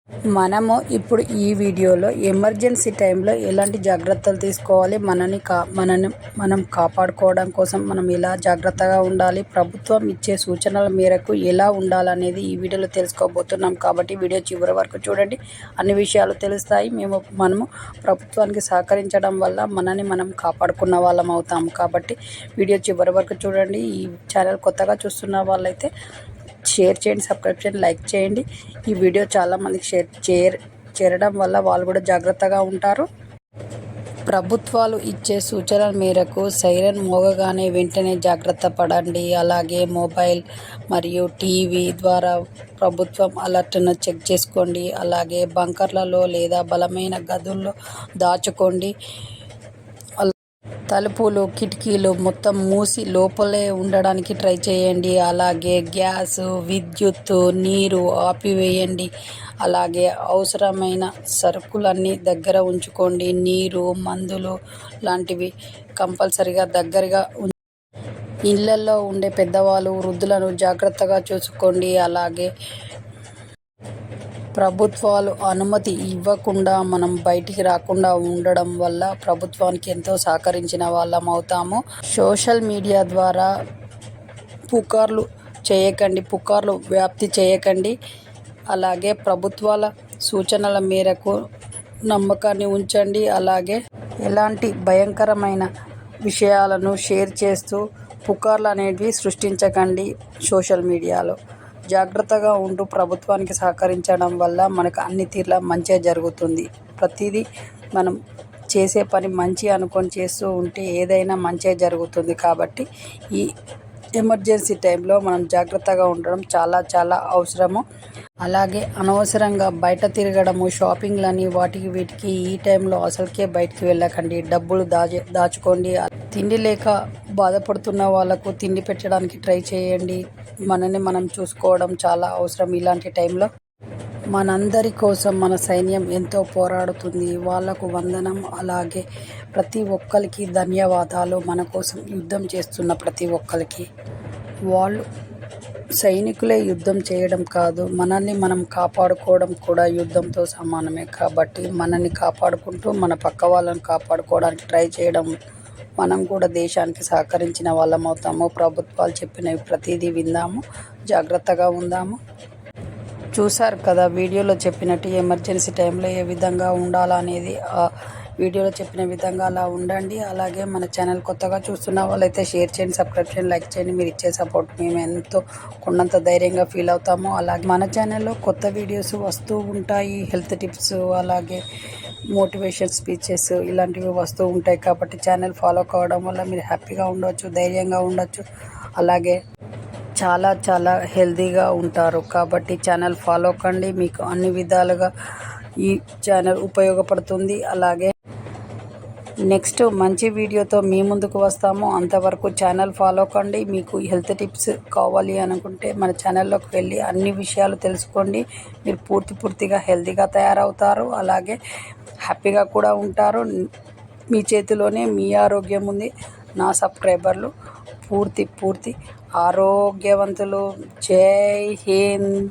మనము ఇప్పుడు ఈ వీడియోలో ఎమర్జెన్సీ టైంలో ఎలాంటి జాగ్రత్తలు తీసుకోవాలి, మనం కాపాడుకోవడం కోసం మనం ఎలా జాగ్రత్తగా ఉండాలి, ప్రభుత్వం ఇచ్చే సూచనల మేరకు ఎలా ఉండాలనేది ఈ వీడియోలో తెలుసుకోబోతున్నాం. కాబట్టి వీడియో చివరి వరకు చూడండి, అన్ని విషయాలు తెలుస్తాయి. మనము ప్రభుత్వానికి సహకరించడం వల్ల మనని మనం కాపాడుకున్న వాళ్ళం అవుతాం. కాబట్టి వీడియో చివరి వరకు చూడండి. ఈ ఛానల్ కొత్తగా చూస్తున్న వాళ్ళైతే షేర్ చేయండి, సబ్స్క్రైబ్ చేయండి, లైక్ చేయండి. ఈ వీడియో చాలామందికి చేరడం వల్ల వాళ్ళు కూడా జాగ్రత్తగా ఉంటారు. ప్రభుత్వాలు ఇచ్చే సూచనల మేరకు సైరన్ మోగగానే వెంటనే జాగ్రత్త పడండి. అలాగే మొబైల్ మరియు టీవీ ద్వారా ప్రభుత్వం అలర్ట్ను చెక్ చేసుకోండి. అలాగే బంకర్లలో లేదా బలమైన గదుల్లో దాచుకోండి. తలుపులు, కిటికీలు మొత్తం మూసి లోపలే ఉండడానికి ట్రై చేయండి. అలాగే గ్యాస్, విద్యుత్, నీరు ఆపివేయండి. అలాగే అవసరమైన సరుకులన్నీ దగ్గర ఉంచుకోండి. నీరు, మందులు లాంటివి కంపల్సరిగా దగ్గరగా ఇళ్లల్లో ఉండే పెద్దవాళ్ళు, వృద్ధులను జాగ్రత్తగా చూసుకోండి. అలాగే ప్రభుత్వాలు అనుమతి ఇవ్వకుండా మనం బయటికి రాకుండా ఉండడం వల్ల ప్రభుత్వానికి ఎంతో సహకరించిన వాళ్ళం అవుతాము. సోషల్ మీడియా ద్వారా పుకార్లు వ్యాప్తి చేయకండి. అలాగే ప్రభుత్వాల సూచనల మేరకు నమ్మకాన్ని ఉంచండి. అలాగే ఎలాంటి భయంకరమైన విషయాలను షేర్ చేస్తూ పుకార్లు అనేవి సృష్టించకండి. సోషల్ మీడియాలో జాగ్రత్తగా ఉంటూ ప్రభుత్వానికి సహకరించడం వల్ల మనకు అన్ని తీర్ల మంచిగా జరుగుతుంది. ప్రతిదీ మనం చేసే పని మంచి అనుకొని చేస్తూ ఉంటే ఏదైనా మంచిగా జరుగుతుంది. కాబట్టి ఈ ఎమర్జెన్సీ టైంలో మనం జాగ్రత్తగా ఉండడం చాలా చాలా అవసరము. అలాగే అనవసరంగా బయట తిరగడము, షాపింగ్లని వాటికి వీటికి ఈ టైంలో అసలుకే బయటికి వెళ్ళకండి. డబ్బులు దాచుకోండి. తిండి లేక బాధపడుతున్న వాళ్ళకు తిండి పెట్టడానికి ట్రై చేయండి. మనని మనం చూసుకోవడం చాలా అవసరం. ఇలాంటి టైంలో మనందరి కోసం మన సైన్యం ఎంతో పోరాడుతుంది. వాళ్లకు వందనం. అలాగే ప్రతి ఒక్కరికి ధన్యవాదాలు. మన కోసం యుద్ధం చేస్తున్న ప్రతి ఒక్కరికి. వాళ్ళు సైనికులే యుద్ధం చేయడం కాదు, మనల్ని మనం కాపాడుకోవడం కూడా యుద్ధంతో సమానమే. కాబట్టి మనల్ని కాపాడుకుంటూ మన పక్క వాళ్ళని కాపాడుకోవడానికి ట్రై చేయడం మనం కూడా దేశానికి సహకరించిన వాళ్ళం అవుతాము. ప్రభుత్వాలు చెప్పినవి ప్రతిదీ విందాము, జాగ్రత్తగా ఉందాము. చూశారు కదా వీడియోలో చెప్పినట్టు ఎమర్జెన్సీ టైంలో ఏ విధంగా ఉండాలనేది. వీడియోలో చెప్పిన విధంగా అలా ఉండండి. అలాగే మన ఛానల్ కొత్తగా చూస్తున్న వాళ్ళైతే షేర్ చేయండి, సబ్స్క్రైబ్ చేయండి, లైక్ చేయండి. మీరు ఇచ్చే సపోర్ట్ మేము ఎంతో కొండంత ధైర్యంగా ఫీల్ అవుతాము. అలాగే మన ఛానల్లో కొత్త వీడియోస్ వస్తూ ఉంటాయి. హెల్త్ టిప్స్, అలాగే మోటివేషన్ స్పీచెస్ ఇలాంటివి వస్తూ ఉంటాయి. కాబట్టి ఛానల్ ఫాలో కావడం వల్ల మీరు హ్యాపీగా ఉండవచ్చు, ధైర్యంగా ఉండవచ్చు. అలాగే చాలా చాలా హెల్తీగా ఉంటారు. కాబట్టి ఛానల్ ఫాలో కండి. మీకు అన్ని విధాలుగా ఈ ఛానల్ ఉపయోగపడుతుంది. అలాగే నెక్స్ట్ మంచి వీడియోతో మీ ముందుకు వస్తాము. అంతవరకు ఛానల్ ఫాలో కండి. మీకు హెల్త్ టిప్స్ కావాలి అనుకుంటే మన ఛానల్లోకి వెళ్ళి అన్ని విషయాలు తెలుసుకోండి. మీరు పూర్తిగా హెల్తీగా తయారవుతారు. అలాగే హ్యాపీగా కూడా ఉంటారు. మీ చేతిలోనే మీ ఆరోగ్యం ఉంది. నా సబ్స్క్రైబర్లు పూర్తి ఆరోగ్యవంతులు. జై హింద్.